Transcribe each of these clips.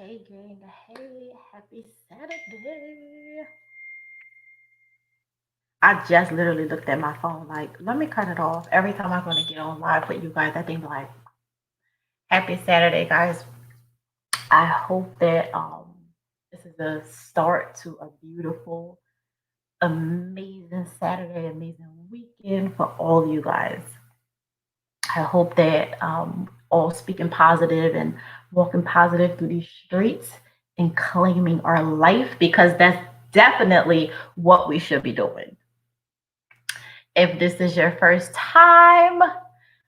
Hey gang, hey, happy Saturday. I just literally looked at my phone like, let me cut it off. Every time I'm gonna get on live with you guys, I think like, happy Saturday, guys. I hope that this is a start to a beautiful, amazing Saturday, amazing weekend for all of you guys. I hope that all speaking positive and walking positive through these streets and claiming our life because that's definitely what we should be doing. If this is your first time,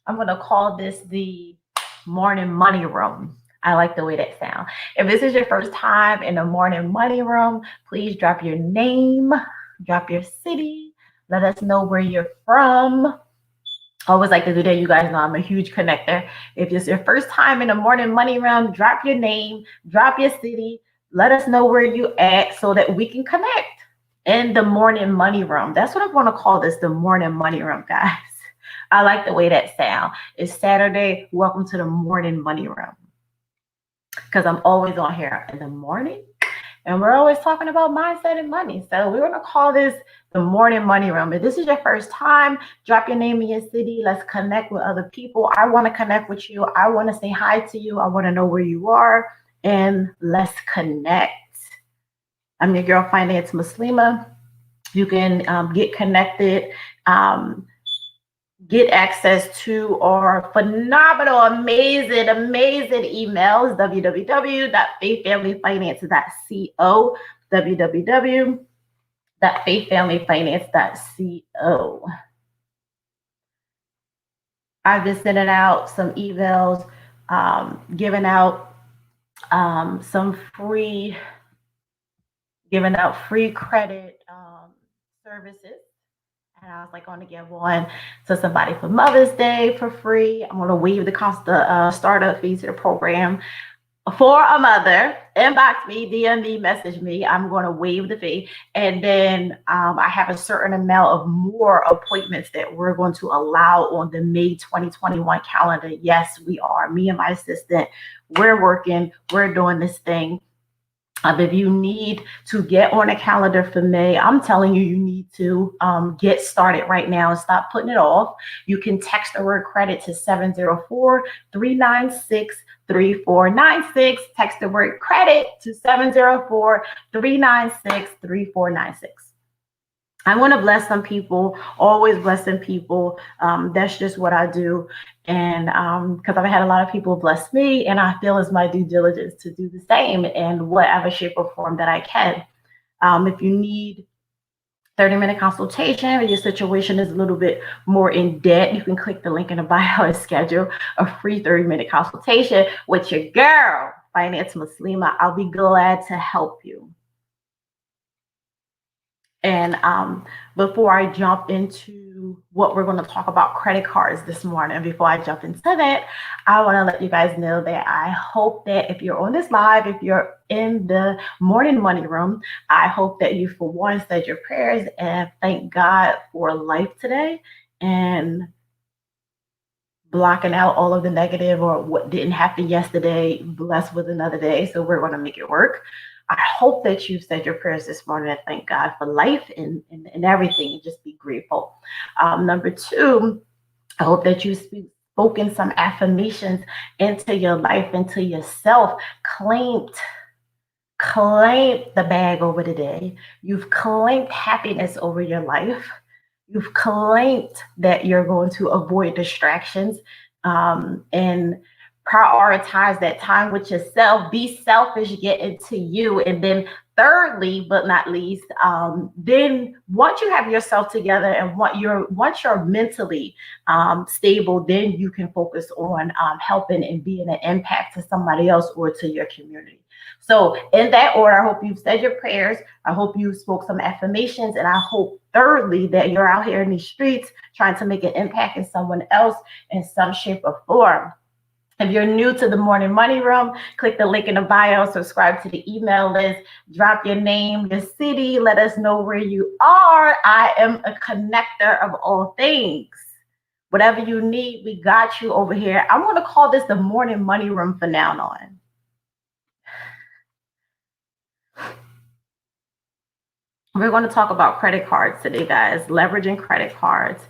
I'm going to call this the morning money room. I like the way that sounds. If this is your first time in the morning money room, please drop your name, drop your city, let us know where you're from. I always like to do that. You guys know I'm a huge connector. If it's your first time in the morning money room, drop your name, drop your city, let us know where you at so that we can connect in the morning money room. That's what I'm going to call this, the morning money room, guys. I like the way that sound. It's Saturday. Welcome to the morning money room. Because I'm always on here in the morning and we're always talking about mindset and money. So we're going to call this the morning money room. If this is your first time, drop your name in your city. Let's connect with other people. I want to connect with you. I want to say hi to you. I want to know where you are and let's connect. I'm your girl, Finance Muslima. You can get connected, get access to our phenomenal, amazing emails, www.faithfamilyfinance.co, www.faithfamilyfinance.co. I've been sending out some emails, giving out some free, giving out free credit services. And I was like, going to give one to somebody for Mother's Day for free. I'm going to waive the cost, the startup fee to the program for a mother. Inbox me, DM me, message me. I'm going to waive the fee. And then I have a certain amount of more appointments that we're going to allow on the May 2021 calendar. Yes, we are. Me and my assistant, we're working, we're doing this thing. If you need to get on a calendar for May, I'm telling you, you need to get started right now and stop putting it off. You can text the word credit to 704-396-3496. Text the word credit to 704-396-3496. I want to bless some people, always blessing people. That's just what I do. And because I've had a lot of people bless me, and I feel it's my due diligence to do the same in whatever shape or form that I can. If you need 30-minute consultation or your situation is a little bit more in depth, you can click the link in the bio and schedule a free 30-minute consultation with your girl, Finance Muslima. I'll be glad to help you. And before I jump into what we're going to talk about credit cards this morning, before I jump into that, I want to let you guys know that I hope that if you're on this live, if you're in the morning money room, I hope that you, for one, said your prayers and thank God for life today and blocking out all of the negative or what didn't happen yesterday. Blessed with another day. So we're going to make it work. I hope that you said your prayers this morning and thank God for life and everything and just be grateful. Number two, I hope that you spoken some affirmations into your life, into yourself, claimed the bag over the day. You've claimed happiness over your life. You've claimed that you're going to avoid distractions and prioritize that time with yourself. Be selfish, get into you. And then, thirdly, but not least, then once you have yourself together and once you're mentally stable, then you can focus on helping and being an impact to somebody else or to your community. So, in that order, I hope you've said your prayers. I hope you spoke some affirmations. And I hope, thirdly, that you're out here in these streets trying to make an impact in someone else in some shape or form. If you're new to the Morning Money Room, click the link in the bio, subscribe to the email list, drop your name, your city, let us know where you are. I am a connector of all things. Whatever you need, we got you over here. I'm going to call this the Morning Money Room from now on. We're going to talk about credit cards today, guys, leveraging credit cards.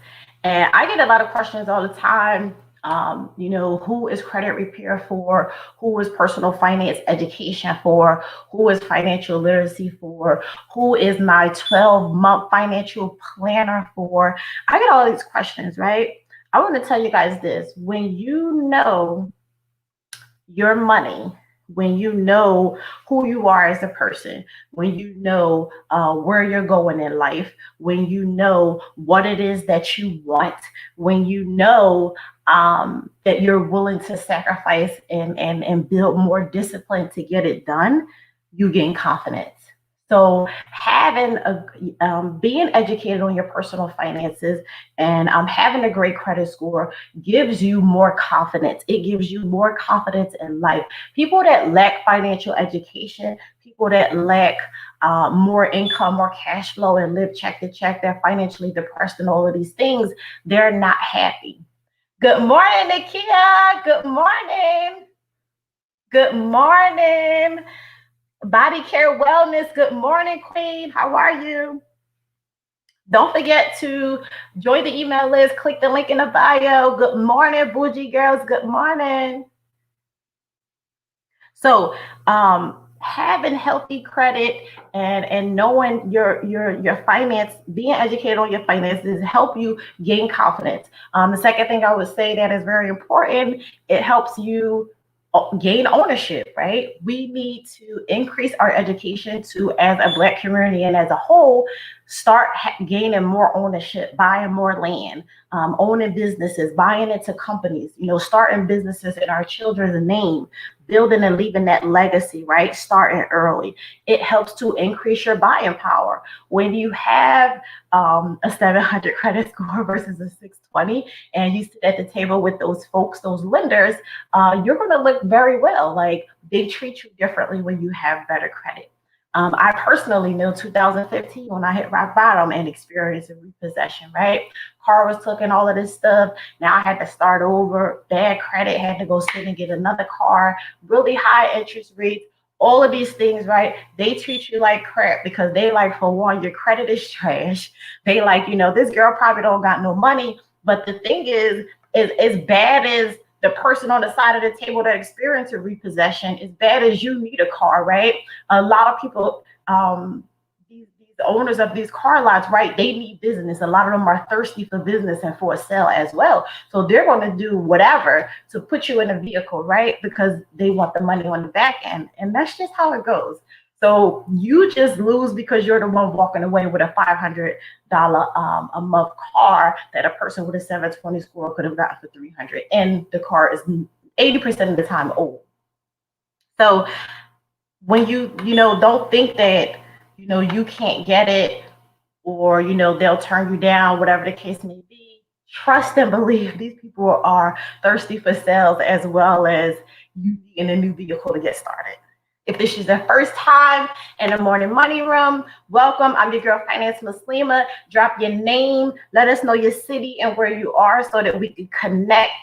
And I get a lot of questions all the time. Who is credit repair for? Who is personal finance education for? Who is financial literacy for? Who is my 12-month financial planner for? I get all these questions, right? I want to tell you guys this. When you know your money, when you know who you are as a person, when you know where you're going in life, when you know what it is that you want, when you know that you're willing to sacrifice and build more discipline to get it done, you gain confidence. So having being educated on your personal finances and having a great credit score gives you more confidence. It gives you more confidence in life. People that lack financial education, people that lack more income or cash flow and live check to check, they're financially depressed and all of these things, they're not happy. Good morning, Nakia. Good morning. Good morning. Body Care Wellness. Good morning, Queen. How are you? Don't forget to join the email list. Click the link in the bio. Good morning, Bougie girls. Good morning. So, having healthy credit and knowing your finance, being educated on your finances, help you gain confidence. The second thing I would say that is very important, it helps you gain ownership, right? We need to increase our education to, as a Black community and as a whole, start gaining more ownership, buying more land, owning businesses, buying into companies, starting businesses in our children's name, building and leaving that legacy, right? Starting early. It helps to increase your buying power. When you have a 700 credit score versus a 620, and you sit at the table with those folks, those lenders, you're going to look very well. Like, they treat you differently when you have better credit. I personally know 2015 when I hit rock bottom and experienced a repossession, right? Car was taken, all of this stuff. Now I had to start over, bad credit, had to go sit and get another car, really high interest rates, all of these things, right? They treat you like crap because they like, for one, your credit is trash. They like, this girl probably don't got no money. But the thing is as bad as the person on the side of the table that experienced a repossession, as bad as you need a car, right? A lot of people, these owners of these car lots, right? They need business. A lot of them are thirsty for business and for a sale as well. So they're going to do whatever to put you in a vehicle, right? Because they want the money on the back end. And that's just how it goes. So you just lose because you're the one walking away with a $500 a month car that a person with a 720 score could have gotten for 300, and the car is 80% of the time old. So when don't think that you can't get it, or they'll turn you down, whatever the case may be. Trust and believe these people are thirsty for sales, as well as you in a new vehicle to get started. If this is the first time in the Morning Money Room, welcome. I'm your girl, Finance Muslima. Drop your name. Let us know your city and where you are so that we can connect.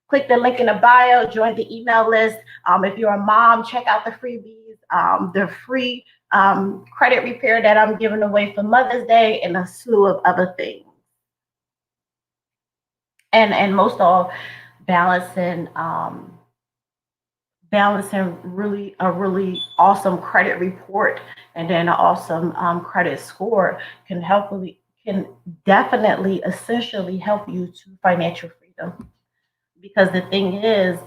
Click the link in the bio. Join the email list. If you're a mom, check out the freebies, the free credit repair that I'm giving away for Mother's Day, and a slew of other things. And most of all, balancing really a really awesome credit report and then an awesome credit score can definitely essentially help you to financial freedom. Because the thing is,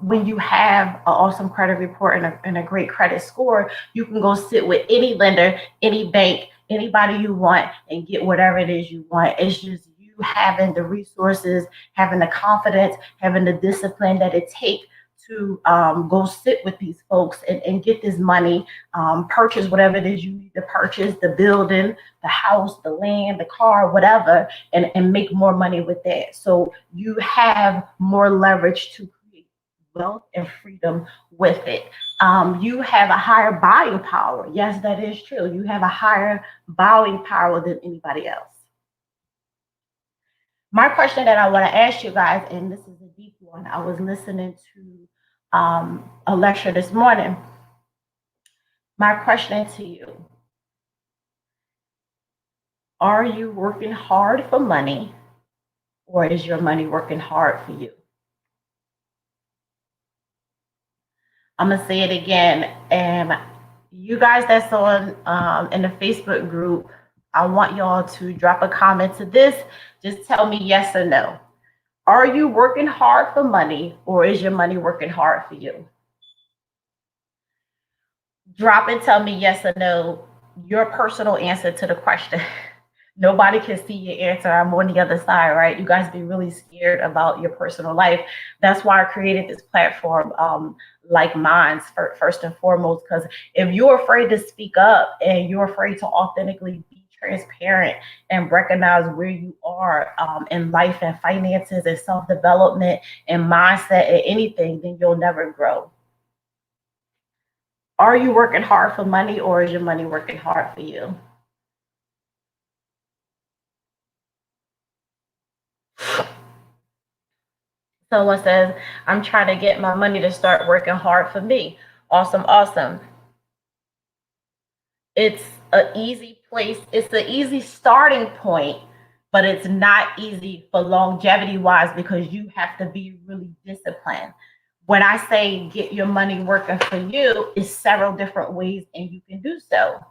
when you have an awesome credit report and a great credit score, you can go sit with any lender, any bank, anybody you want, and get whatever it is you want. It's just you having the resources, having the confidence, having the discipline that it takes to go sit with these folks and get this money, purchase whatever it is you need to purchase, the building, the house, the land, the car, whatever, and make more money with that. So you have more leverage to create wealth and freedom with it. You have a higher buying power. Yes, that is true. You have a higher buying power than anybody else. My question that I want to ask you guys, and this is a deep one, I was listening to a lecture this morning. My question to you, Are you working hard for money, or is your money working hard for you? I'm gonna say it again, and you guys that's on in the Facebook group, I want y'all to drop a comment to this. Just tell me yes or no. Are you working hard for money, or is your money working hard for you? Drop and tell me yes or no, your personal answer to the question. Nobody can see your answer. I'm on the other side, right? You guys be really scared about your personal life. That's why I created this platform, like mine's, first and foremost. Because if you're afraid to speak up and you're afraid to authentically be transparent and recognize where you are in life and finances and self development and mindset and anything, then you'll never grow. Are you working hard for money, or is your money working hard for you? Someone says, I'm trying to get my money to start working hard for me. Awesome, awesome. It's an easy place, it's an easy starting point, but it's not easy for longevity wise because you have to be really disciplined. When I say get your money working for you, it's several different ways, and you can do so.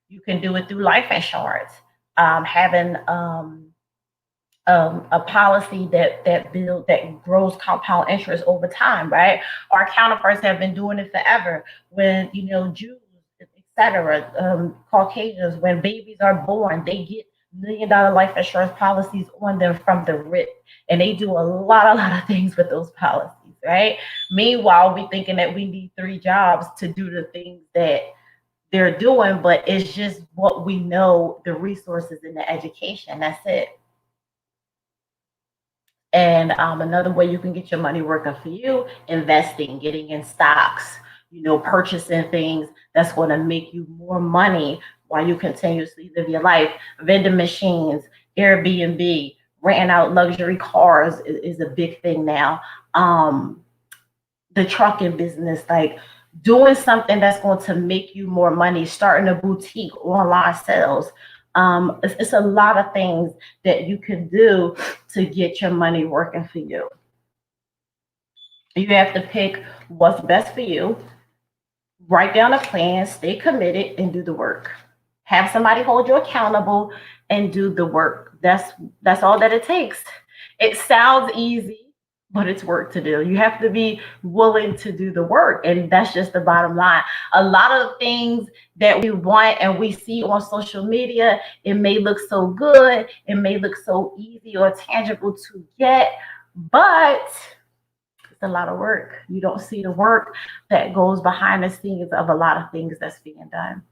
You can do it through life insurance, having a policy that grows compound interest over time, right? Our counterparts have been doing it forever. When Jews, etc., Caucasians, when babies are born, they get $1 million life insurance policies on them from the RIP, and they do a lot of things with those policies, right? Meanwhile, we thinking that we need 3 jobs to do the things that they're doing, but it's just what we know, the resources and the education. That's it. And another way you can get your money working for you, investing, getting in stocks, purchasing things that's going to make you more money while you continuously live your life. Vending machines, Airbnb, renting out luxury cars is a big thing now. The trucking business, like doing something that's going to make you more money, starting a boutique, online sales. It's a lot of things that you can do to get your money working for you. You have to pick what's best for you, write down a plan, stay committed, and do the work. Have somebody hold you accountable and do the work. That's all that it takes. It sounds easy, but it's work to do. You have to be willing to do the work, and that's just the bottom line. A lot of things that we want and we see on social media, it may look so good, it may look so easy or tangible to get, but it's a lot of work. You don't see the work that goes behind the scenes of a lot of things that's being done.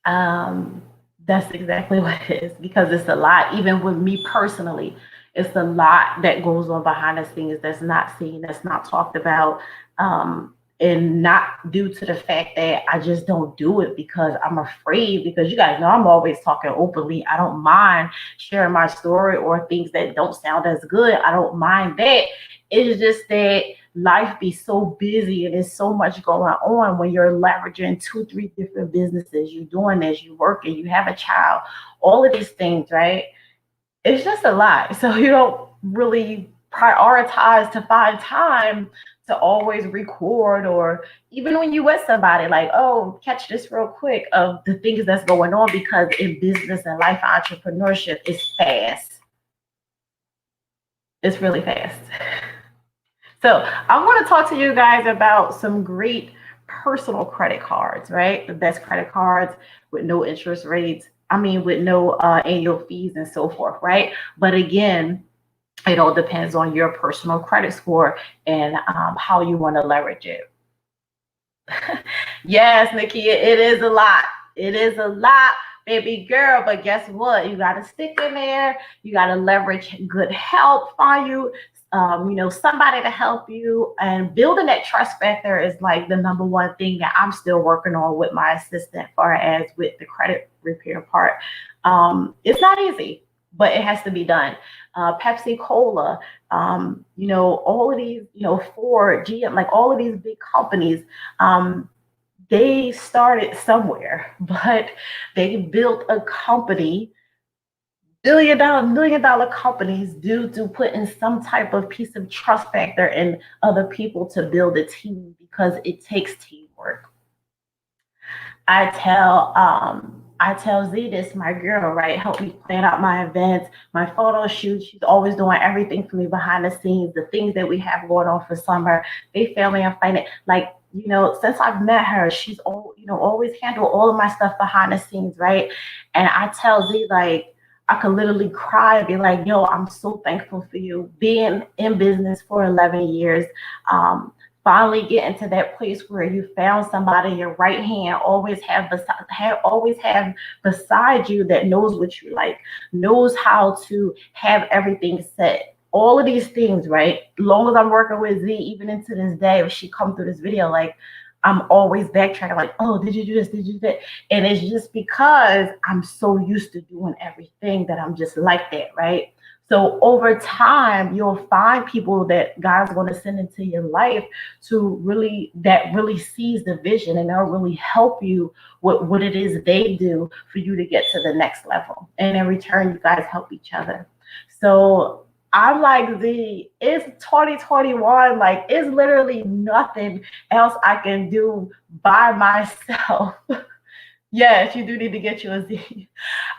Um, that's exactly what it is, because it's a lot. Even with me personally, it's a lot that goes on behind the scenes that's not seen, that's not talked about, and not due to the fact that I just don't do it because I'm afraid. Because you guys know I'm always talking openly. I don't mind sharing my story or things that don't sound as good. I don't mind that. It's just that life be so busy and there's so much going on when you're leveraging 2 3 different businesses, you're doing this, you working, you have a child, all of these things, right? It's just a lot. So you don't really prioritize to find time to always record, or even when you with somebody, like, oh, catch this real quick of the things that's going on, because in business and life entrepreneurship, it's fast. It's really fast. So I want to talk to you guys about some great personal credit cards, right? The best credit cards with no interest rates. I mean, with no annual fees and so forth, right? But again, it all depends on your personal credit score and how you want to leverage it. Yes, Nakia, it is a lot. It is a lot, baby girl. But guess what? You got to stick in there. You got to leverage good help for you. Somebody to help you, and building that trust factor is like the number one thing that I'm still working on with my assistant, far as with the credit repair part. It's not easy, but it has to be done. Pepsi Cola, all of these, Ford, GM, like all of these big companies. they started somewhere, but they built a company, million dollar companies, due to putting some type of piece of trust factor in other people to build a team, because it takes teamwork. I tell Z, this my girl, right? Help me plan out my events, my photo shoots. She's always doing everything for me behind the scenes, the things that we have going on for summer. They family and finance. Like, since I've met her, she's always handled all of my stuff behind the scenes, right? And I tell Z, like, I could literally cry and be like, yo, I'm so thankful for you being in business for 11 years. Um, Finally getting to that place where you found somebody, your right hand, always have beside you, that knows what you like, knows how to have everything set. All of these things, right? Long as I'm working with Z, even into this day, if she come through this video, like, I'm always backtracking, like, oh, did you do this? Did you do that? And it's just because I'm so used to doing everything that I'm just like that, right? So over time, you'll find people that God's going to send into your life that really sees the vision, and they'll really help you with what it is they do for you to get to the next level. And in return, you guys help each other. So I'm like, it's 2021. Like, it's literally nothing else I can do by myself. Yes, you do need to get you a Z.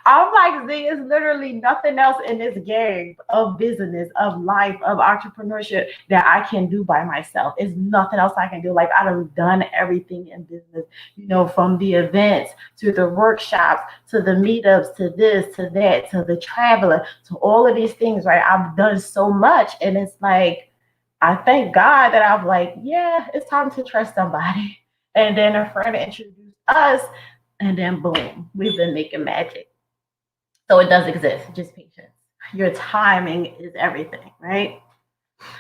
I'm like, Z, is literally nothing else in this game of business, of life, of entrepreneurship that I can do by myself. It's nothing else I can do. Like, I've done everything in business, from the events to the workshops to the meetups to this to that to the traveling to all of these things, right? I've done so much. And it's like, I thank God that I'm like, yeah, it's time to trust somebody. And then a friend introduced us, and then boom, we've been making magic. So it does exist, just patience. Your timing is everything, right?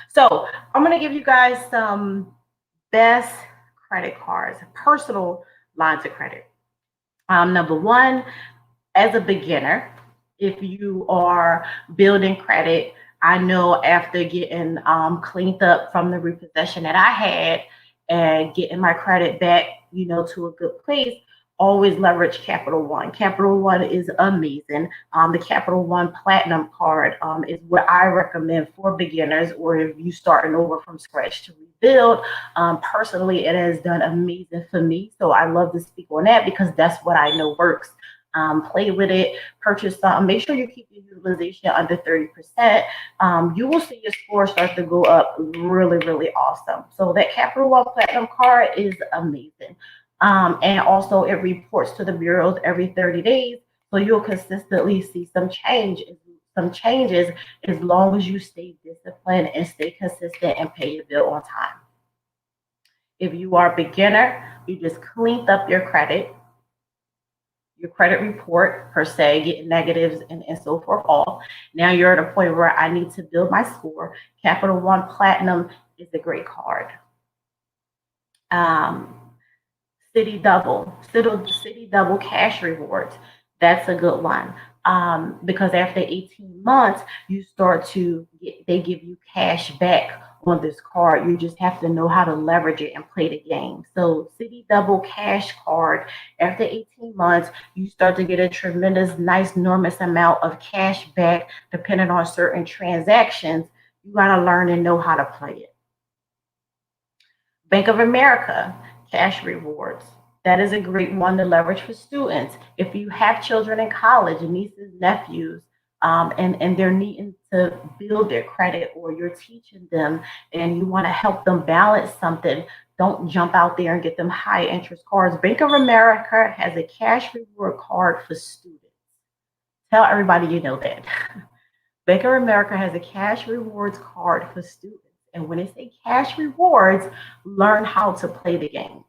So I'm gonna give you guys some best credit cards, personal lines of credit. Number one, as a beginner, if you are building credit, I know after getting cleaned up from the repossession that I had and getting my credit back, to a good place, always leverage Capital One. Capital One is amazing. The Capital One Platinum card is what I recommend for beginners, or if you starting over from scratch to rebuild. Personally, it has done amazing for me. So I love to speak on that because that's what I know works. Play with it, purchase something. Make sure you keep your utilization under 30%. You will see your score start to go up really, really awesome. So that Capital One Platinum card is amazing. And also it reports to the bureaus every 30 days. So you'll consistently see some changes as long as you stay disciplined and stay consistent and pay your bill on time. If you are a beginner, you just cleaned up your credit report per se, getting negatives and so forth all. Now you're at a point where I need to build my score. Capital One Platinum is a great card. City Double cash rewards. That's a good one. Because after 18 months, they give you cash back on this card. You just have to know how to leverage it and play the game. So City Double cash card, after 18 months, you start to get a tremendous, nice, enormous amount of cash back depending on certain transactions. You got to learn and know how to play it. Bank of America cash rewards. That is a great one to leverage for students. If you have children in college, nieces, nephews, and they're needing to build their credit, or you're teaching them and you want to help them balance something, don't jump out there and get them high interest cards. Bank of America has a cash reward card for students. Tell everybody you know that. Bank of America has a cash rewards card for students. And when they say cash rewards, learn how to play the game.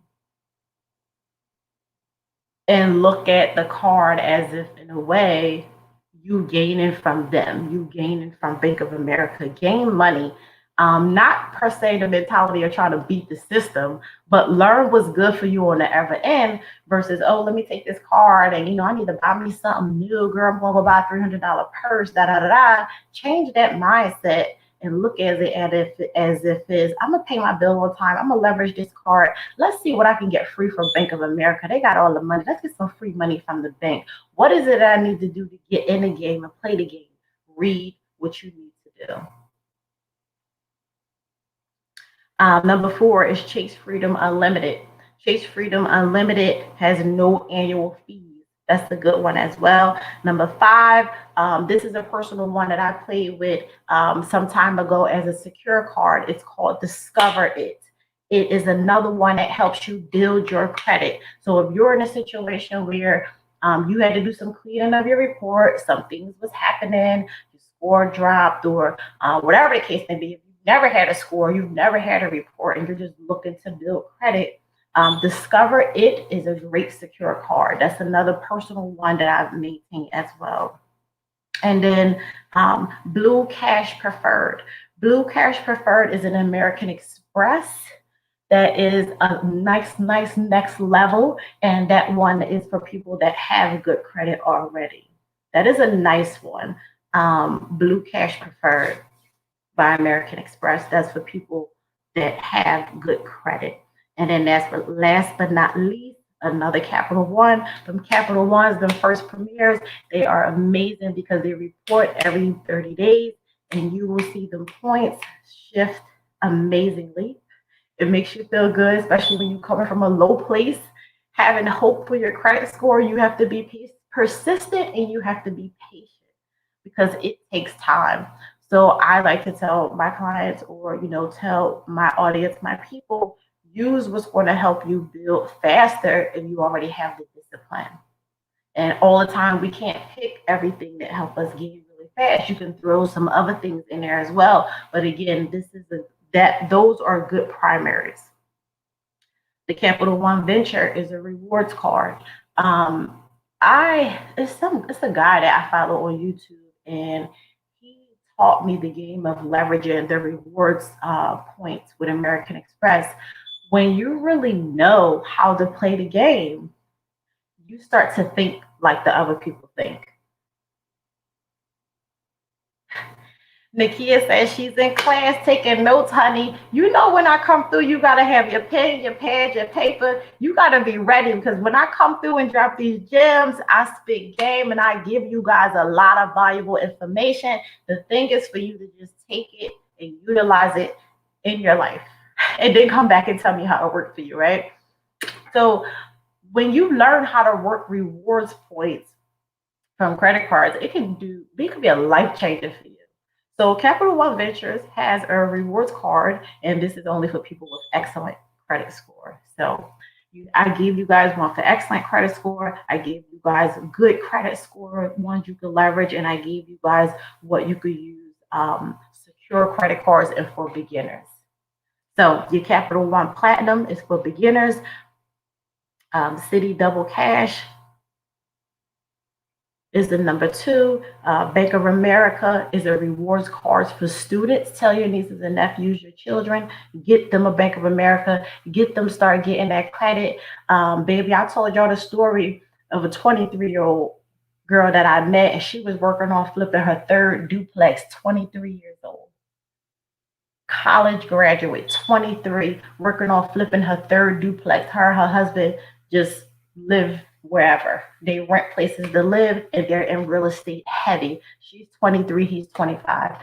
And look at the card as if, in a way, you gaining from them, you gaining from Bank of America, gain money. Not per se the mentality of trying to beat the system, but learn what's good for you on the other end versus, oh, let me take this card and, I need to buy me something new. Girl, I'm going to go buy a $300 purse, da, da, da, da. Change that mindset and look at it as if it's I'm gonna pay my bill on time. I'm gonna leverage this card. Let's see what I can get free from Bank of America. They got all the money. Let's get some free money from the bank. What is it that I need to do to get in the game and play the game? Read what you need to do. Number 4 is Chase Freedom Unlimited. Chase Freedom Unlimited has no annual fees. That's a good one as well. Number 5, this is a personal one that I played with some time ago as a secure card. It's called Discover It. It is another one that helps you build your credit. So if you're in a situation where you had to do some cleaning of your report, some things was happening, your score dropped, or whatever the case may be, never had a score, you've never had a report, and you're just looking to build credit, Discover It is a great secure card. That's another personal one that I've maintained as well. And then Blue Cash Preferred. Blue Cash Preferred is an American Express that is a nice next level, and that one is for people that have good credit already. That is a nice one. Blue Cash Preferred by American Express. That's for people that have good credit. And then that's for last but not least, another Capital One. Them Capital Ones, them first premieres, they are amazing because they report every 30 days and you will see them points shift amazingly. It makes you feel good, especially when you're coming from a low place. Having hope for your credit score, you have to be persistent and you have to be patient because it takes time. So I like to tell my clients or, tell my audience, my people, use what's going to help you build faster if you already have the discipline. And all the time, we can't pick everything that help us gain really fast. You can throw some other things in there as well. But again, those are good primaries. The Capital One Venture is a rewards card. It's a guy that I follow on YouTube, and he taught me the game of leveraging the rewards points with American Express. When you really know how to play the game, you start to think like the other people think. Nakia says she's in class taking notes, honey. You know when I come through, you gotta have your pen, your pad, your paper. You gotta be ready because when I come through and drop these gems, I spit game and I give you guys a lot of valuable information. The thing is for you to just take it and utilize it in your life, and then come back and tell me how it worked for you, right? So when you learn how to work rewards points from credit cards, it can be a life changer for you. So Capital One Ventures has a rewards card, and this is only for people with excellent credit score. So I gave you guys one for excellent credit score. I gave you guys good credit score ones you could leverage, and I gave you guys what you could use secure credit cards and for beginners. So your Capital One Platinum is for beginners. Citi Double Cash is the number 2. Bank of America is a rewards cards for students. Tell your nieces and nephews, your children, get them a Bank of America, get them start getting that credit. Baby, I told y'all the story of a 23-year-old girl that I met, and she was working on flipping her third duplex, 23 years old. College graduate, 23, working on flipping her third duplex. Her and her husband just live wherever. They rent places to live, and they're in real estate heavy. She's 23, he's 25.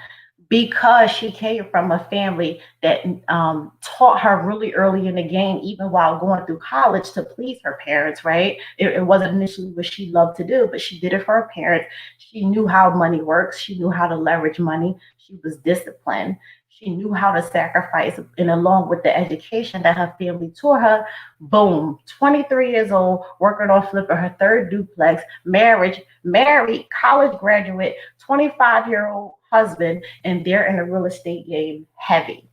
Because she came from a family that taught her really early in the game, even while going through college, to please her parents, right? It wasn't initially what she loved to do, but she did it for her parents. She knew how money works. She knew how to leverage money. She was disciplined. She knew how to sacrifice, and along with the education that her family taught her, boom, 23 years old, working on flipping her third duplex, married, college graduate, 25-year-old husband, and they're in the real estate game heavy.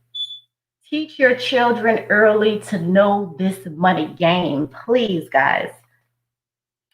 Teach your children early to know this money game, please, guys.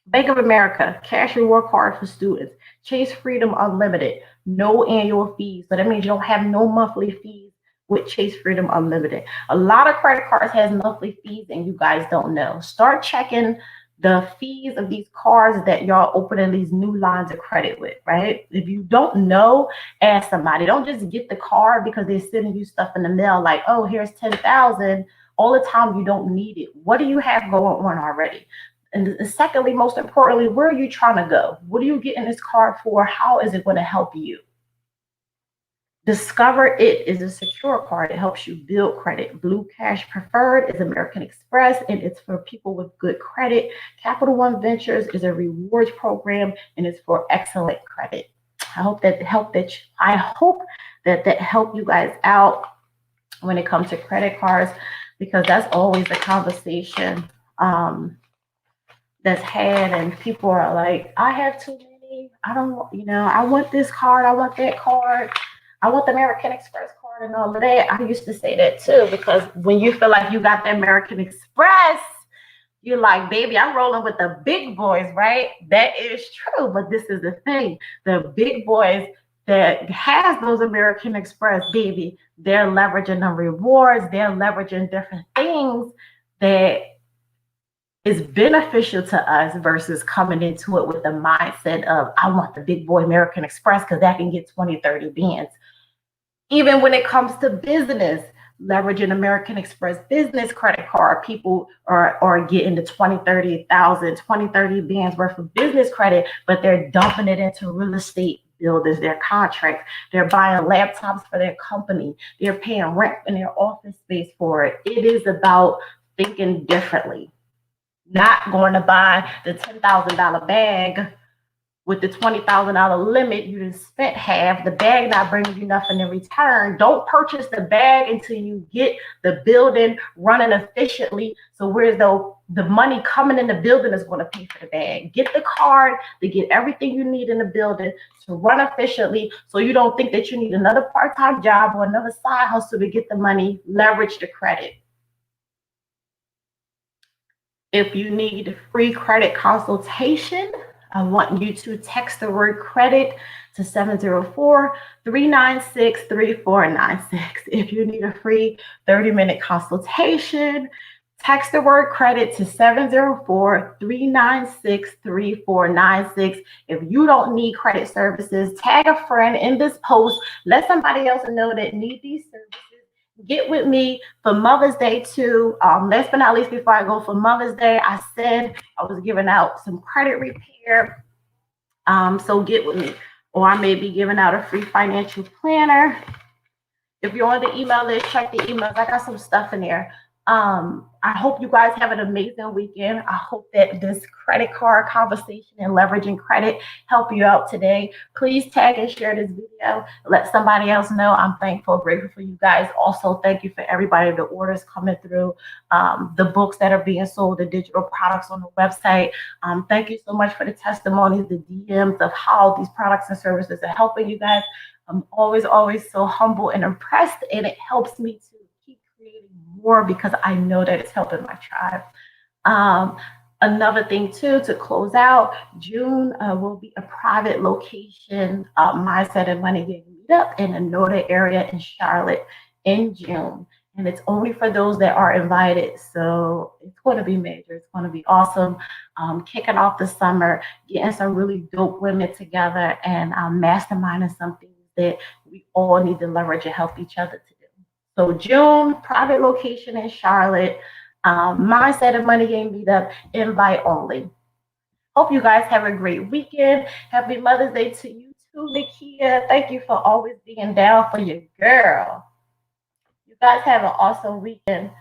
Bank of America, cash reward card for students. Chase Freedom Unlimited, no annual fees. So that means you don't have no monthly fees with Chase Freedom Unlimited. A lot of credit cards has monthly fees and you guys don't know. Start checking the fees of these cards that y'all opening these new lines of credit with, right? If you don't know, ask somebody. Don't just get the card because they're sending you stuff in the mail like, oh, here's 10,000 all the time. You don't need it. What do you have going on already? And secondly, most importantly, where are you trying to go? What are you getting this card for? How is it going to help you? Discover It is a secure card. It helps you build credit. Blue Cash Preferred is American Express, and it's for people with good credit. Capital One Ventures is a rewards program, and it's for excellent credit. I hope that helped you guys out when it comes to credit cards, because that's always a conversation that's had, and people are like, I have too many. I don't, I want this card. I want that card. I want the American Express card and all of that. I used to say that too, because when you feel like you got the American Express, you're like, baby, I'm rolling with the big boys, right? That is true. But this is the thing. The big boys that has those American Express, baby, they're leveraging the rewards. They're leveraging different things that is beneficial to us versus coming into it with the mindset of, I want the big boy American Express because that can get 20, 30 bands. Even when it comes to business, leveraging American Express business credit card, people are getting the 20, 30,000, 20, 30 bands worth of business credit, but they're dumping it into real estate builders, their contracts. They're buying laptops for their company. They're paying rent in their office space for it. It is about thinking differently. Not going to buy the $10,000 bag with the $20,000 limit. You just spent half. The bag not bringing you nothing in return. Don't purchase the bag until you get the building running efficiently. So where's the money coming in the building is going to pay for the bag. Get the card to get everything you need in the building to run efficiently, so you don't think that you need another part-time job or another side hustle to get the money. Leverage the credit. If you need a free credit consultation, I want you to text the word credit to 704-396-3496. If you need a free 30-minute consultation, text the word credit to 704-396-3496. If you don't need credit services, tag a friend in this post. Let somebody else know that need these services. Get with me for Mother's Day too. Last but not least, before I go for Mother's Day, I said I was giving out some credit repair. So get with me. Or I may be giving out a free financial planner. If you're on the email list, check the emails. I got some stuff in there. I hope you guys have an amazing weekend. I hope that this credit card conversation and leveraging credit help you out today. Please tag and share this video. Let somebody else know. I'm thankful, grateful for you guys. Also, thank you for everybody, the orders coming through, the books that are being sold, the digital products on the website. Thank you so much for the testimonies, the DMs of how these products and services are helping you guys. I'm always so humble and impressed, and it helps me to keep creating more because I know that it's helping my tribe. Another thing too, to close out, June will be a private location mindset and money game meetup in the Noda area in Charlotte in June. And it's only for those that are invited. So it's going to be major. It's going to be awesome. Kicking off the summer, getting some really dope women together and masterminding something that we all need to leverage and help each other to do. So June, private location in Charlotte, mindset and money game meetup, invite only. Hope you guys have a great weekend. Happy Mother's Day to you too, Nakia. Thank you for always being down for your girl. You guys have an awesome weekend.